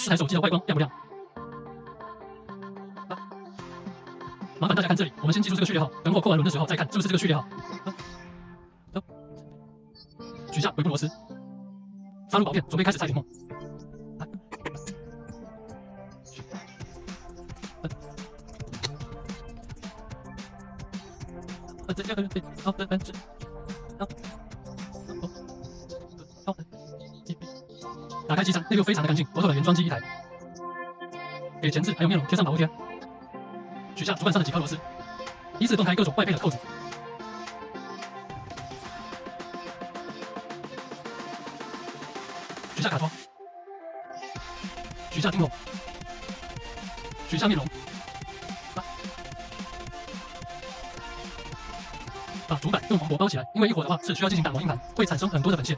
这台手机的外观亮不亮？麻烦大家看这里，我们先记住这个序列号，等我扣完轮的时候再看是不是这个序列号。取下尾部螺丝，插入薄片，准备开始拆解梦。打开机身，内部非常的干净，妥妥的原装机一台。给前置还有面笼贴上保护贴。取下主板上的几颗螺丝，依次断开各种外配的扣子。取下卡托，取下听筒，取下面笼，把主板用黄箔包起来，因为一火的话是需要进行打磨硬盘，会产生很多的粉屑。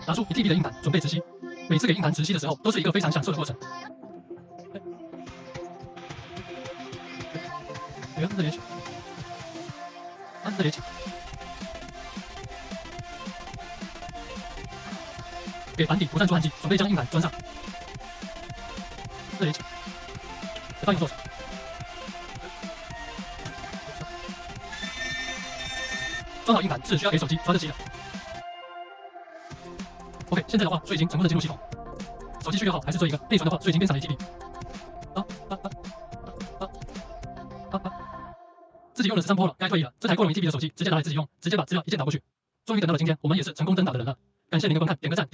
拿出1TB 的硬盘，准备直吸。每次给硬盘直吸的时候，都是一个非常享受的过程。按着连续，按着连续。给盘底涂上助焊剂，准备将硬盘装上。按着连续，放右手。装好硬盘是需要给手机抓热机的。OK， 现在的话水已经成功的进入系统，手机序列号还是这一个，内存的话水已经变成了 1TB。自己用了13波了，该退役了。这台够用1TB的手机，直接拿来自己用，直接把资料一键导过去。终于等到了今天，我们也是成功登岛的人了。感谢您的观看，点个赞。